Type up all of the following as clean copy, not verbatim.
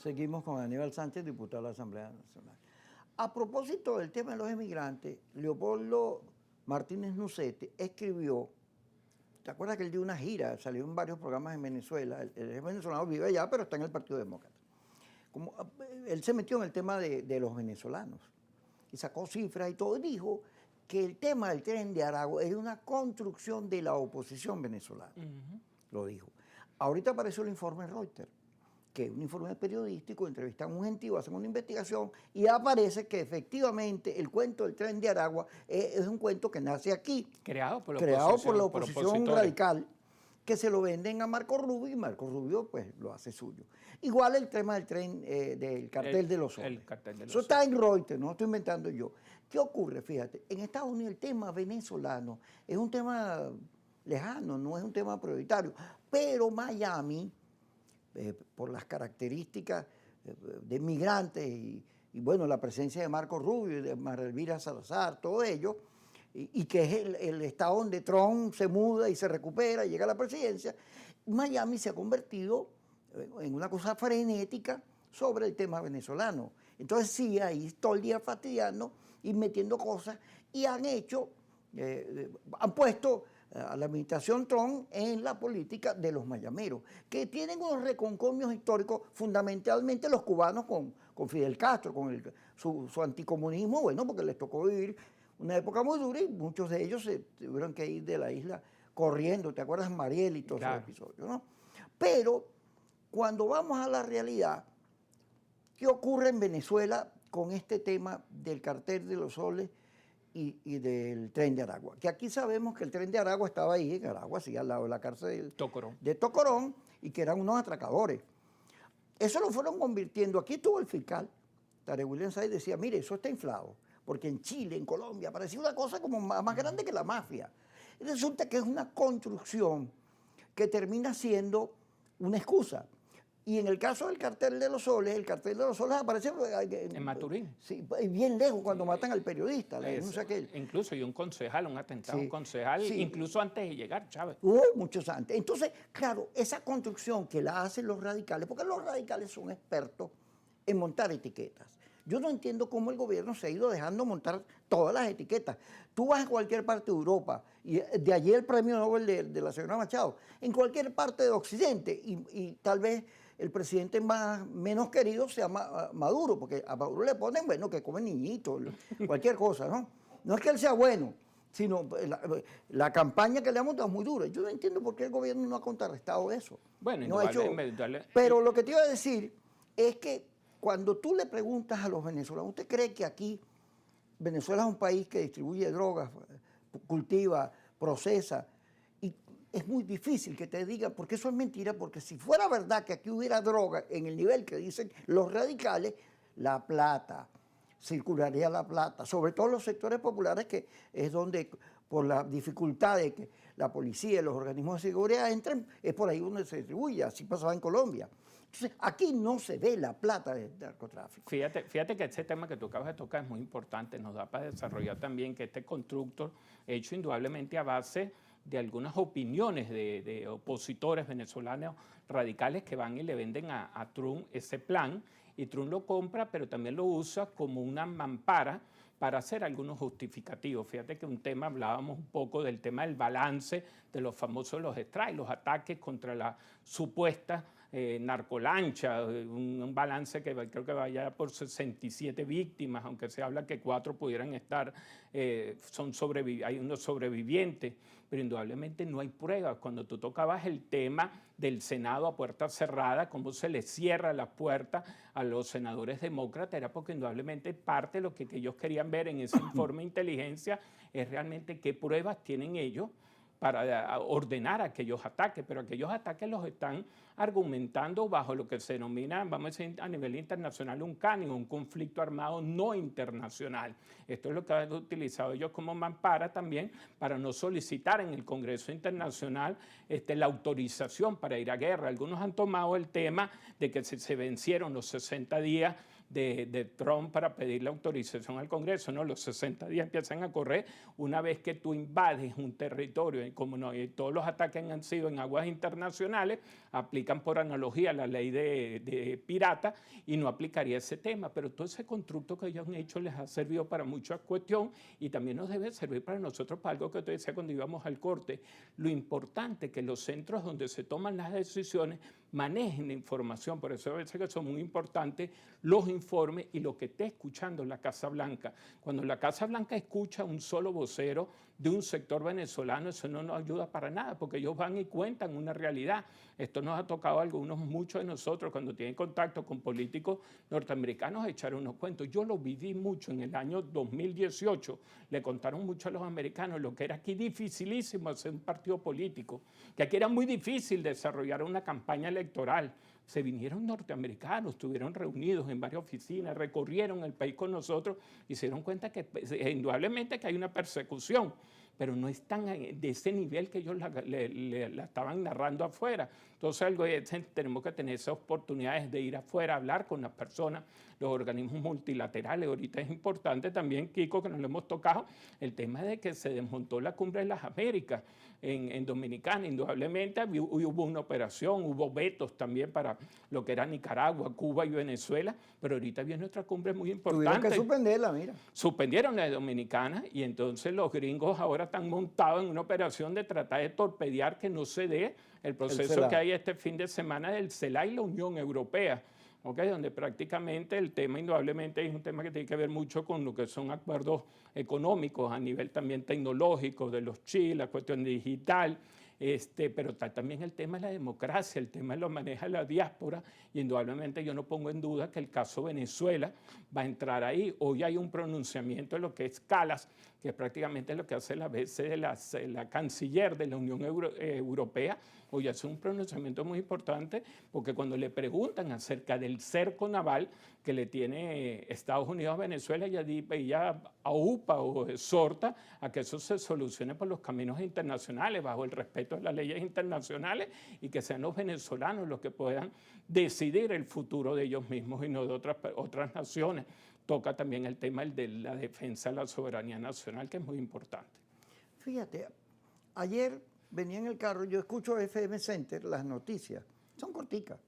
Seguimos con Aníbal Sánchez, diputado de la Asamblea Nacional. A propósito del tema de los emigrantes, Leopoldo Martínez Nucete escribió, ¿te acuerdas que él dio una gira? Salió en varios programas en Venezuela. Él es venezolano, vive allá, pero está en el Partido Demócrata. Él se metió en el tema de los venezolanos y sacó cifras y todo, y dijo que el tema del Tren de Aragua es una construcción de la oposición venezolana. Lo dijo. Ahorita apareció el informe Reuters, que es un informe periodístico, entrevistan a un gentío, hacen una investigación y aparece que efectivamente el cuento del Tren de Aragua es un cuento que nace aquí, creado por la oposición radical, que se lo venden a Marco Rubio y Marco Rubio pues lo hace suyo. Igual el tema del tren del cartel de los soles. El cartel de los Eso está en Reuters, no lo estoy inventando yo. ¿Qué ocurre? Fíjate, en Estados Unidos el tema venezolano es un tema lejano, no es un tema prioritario, pero Miami, por las características de migrantes y bueno, la presencia de Marco Rubio y de María Elvira Salazar, todo ello, y que es el estado donde Trump se muda y se recupera y llega a la presidencia, Miami se ha convertido en una cosa frenética sobre el tema venezolano. Entonces sí, ahí todo el día fastidiando y metiendo cosas, y han puesto a la administración Trump en la política de los mayameros, que tienen unos reconcomios históricos, fundamentalmente los cubanos con Fidel Castro, con su anticomunismo, bueno, porque les tocó vivir una época muy dura y muchos de ellos se tuvieron que ir de la isla corriendo, ¿te acuerdas, Mariel y todo ese episodio, ¿no? Pero cuando vamos a la realidad, ¿qué ocurre en Venezuela con este tema del cartel de los soles y del Tren de Aragua? Que aquí sabemos que el Tren de Aragua estaba ahí en Aragua, sí, al lado de la cárcel de Tocorón, y que eran unos atracadores. Eso lo fueron convirtiendo. Aquí estuvo el fiscal, Tarek William Said, decía, mire, eso está inflado, porque en Chile, en Colombia, parecía una cosa como más grande que la mafia. Y resulta que es una construcción que termina siendo una excusa. Y en el caso del cartel de los soles, el cartel de los soles aparece en Maturín. Sí, bien lejos cuando matan al periodista, la denuncia que él. Incluso y un concejal, un atentado, sí, un concejal, sí, incluso antes de llegar Chávez. Hubo muchos antes. Entonces, claro, esa construcción que la hacen los radicales, porque los radicales son expertos en montar etiquetas. Yo no entiendo cómo el gobierno se ha ido dejando montar todas las etiquetas. Tú vas a cualquier parte de Europa, y de allí el premio Nobel de la señora Machado, en cualquier parte de Occidente, y tal vez el presidente menos querido sea Maduro, porque a Maduro le ponen, bueno, que come niñitos, cualquier cosa, ¿no? No es que él sea bueno, sino la campaña que le ha montado es muy dura. Yo no entiendo por qué el gobierno no ha contrarrestado eso. Bueno, no pero lo que te iba a decir es que cuando tú le preguntas a los venezolanos, ¿usted cree que aquí Venezuela es un país que distribuye drogas, cultiva, procesa? Y es muy difícil que te digan, porque eso es mentira, porque si fuera verdad que aquí hubiera droga en el nivel que dicen los radicales, la plata, circularía la plata, sobre todo en los sectores populares, que es donde, por la dificultad de que la policía y los organismos de seguridad entren, es por ahí donde se distribuye, así pasaba en Colombia. Entonces, aquí no se ve la plata del narcotráfico. Fíjate que este tema que tú acabas de tocar es muy importante, nos da para desarrollar también que este constructo, hecho indudablemente a base de algunas opiniones de opositores venezolanos radicales que van y le venden a Trump ese plan, y Trump lo compra, pero también lo usa como una mampara para hacer algunos justificativos. Fíjate que un tema, hablábamos un poco del tema del balance de los famosos los strikes, los ataques contra la supuesta narcolancha, un balance que creo que vaya por 67 víctimas, aunque se habla que 4 pudieran estar, hay unos sobrevivientes, pero indudablemente no hay pruebas. Cuando tú tocabas el tema del Senado a puerta cerrada, cómo se les cierra las puertas a los senadores demócratas, era porque indudablemente parte de lo que ellos querían ver en ese informe de inteligencia es realmente qué pruebas tienen ellos para ordenar aquellos ataques, pero aquellos ataques los están argumentando bajo lo que se denomina, vamos a decir a nivel internacional, un CANI, un conflicto armado no internacional. Esto es lo que han utilizado ellos como mampara también para no solicitar en el Congreso Internacional la autorización para ir a guerra. Algunos han tomado el tema de que se vencieron los 60 días de Trump para pedir la autorización al Congreso, ¿no? Los 60 días empiezan a correr una vez que tú invades un territorio, y como no, y todos los ataques han sido en aguas internacionales, aplican por analogía la ley de pirata y no aplicaría ese tema, pero todo ese constructo que ellos han hecho les ha servido para muchas cuestiones y también nos debe servir para nosotros para algo que te decía cuando íbamos al corte, lo importante que los centros donde se toman las decisiones manejen la información, por eso a veces que son muy importantes los informes y lo que esté escuchando la Casa Blanca. Cuando la Casa Blanca escucha un solo vocero de un sector venezolano, eso no nos ayuda para nada, porque ellos van y cuentan una realidad. Esto nos ha tocado a muchos de nosotros, cuando tienen contacto con políticos norteamericanos, a echar unos cuentos. Yo lo viví mucho en el año 2018, le contaron mucho a los americanos lo que era aquí dificilísimo hacer un partido político, que aquí era muy difícil desarrollar una campaña electoral. Se vinieron norteamericanos, estuvieron reunidos en varias oficinas, recorrieron el país con nosotros y se dieron cuenta que indudablemente que hay una persecución, pero no es tan de ese nivel que ellos la estaban narrando afuera. Entonces algo tenemos que tener esas oportunidades de ir afuera, hablar con las personas, los organismos multilaterales. Ahorita es importante también, Kiko, que nos lo hemos tocado, el tema de que se desmontó la Cumbre de las Américas en Dominicana. Indudablemente hubo una operación, hubo vetos también para lo que era Nicaragua, Cuba y Venezuela, pero ahorita viene otra cumbre muy importante. Tuvieron que suspenderla, mira. Suspendieron la de Dominicana y entonces los gringos ahora están montados en una operación de tratar de torpedear que no se dé el proceso que hay este fin de semana del CELAC y la Unión Europea. Okay, donde prácticamente el tema indudablemente es un tema que tiene que ver mucho con lo que son acuerdos económicos a nivel también tecnológico de los chips, la cuestión digital, pero está también el tema de la democracia, el tema de lo maneja la diáspora, y indudablemente yo no pongo en duda que el caso Venezuela va a entrar ahí. Hoy hay un pronunciamiento de lo que es Calas, que es prácticamente lo que hace la veces de la canciller de la Unión Europea. Hoy hace un pronunciamiento muy importante, porque cuando le preguntan acerca del cerco naval que le tiene Estados Unidos a Venezuela, ella aupa o exhorta a que eso se solucione por los caminos internacionales, bajo el respeto de las leyes internacionales, y que sean los venezolanos los que puedan decidir el futuro de ellos mismos y no de otras naciones. Toca también el tema de la defensa de la soberanía nacional, que es muy importante. Fíjate, ayer venía en el carro, yo escucho FM Center, las noticias, son corticas,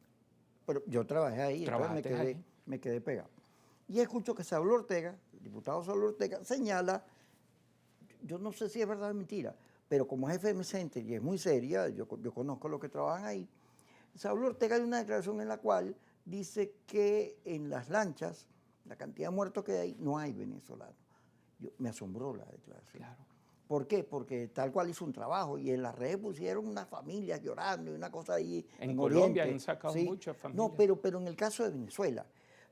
pero yo trabajé ahí, entonces me quedé pegado. Y escucho que Saúl Ortega, el diputado Saúl Ortega, señala, yo no sé si es verdad o mentira, pero como es FM Center y es muy seria, yo conozco los que trabajan ahí, Saúl Ortega hay una declaración en la cual dice que en las lanchas, la cantidad de muertos que hay, no hay venezolanos. Me asombró la declaración. Claro. ¿Por qué? Porque tal cual hizo un trabajo y en las redes pusieron unas familias llorando y una cosa ahí. En Colombia han sacado muchas familias. No, pero en el caso de Venezuela,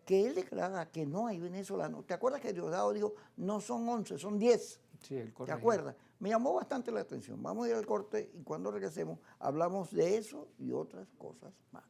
que él declara que no hay venezolanos. ¿Te acuerdas que Diosdado dijo, no son 11, son 10? Sí, él corrigió. ¿Te acuerdas? Me llamó bastante la atención. Vamos a ir al corte y cuando regresemos hablamos de eso y otras cosas más.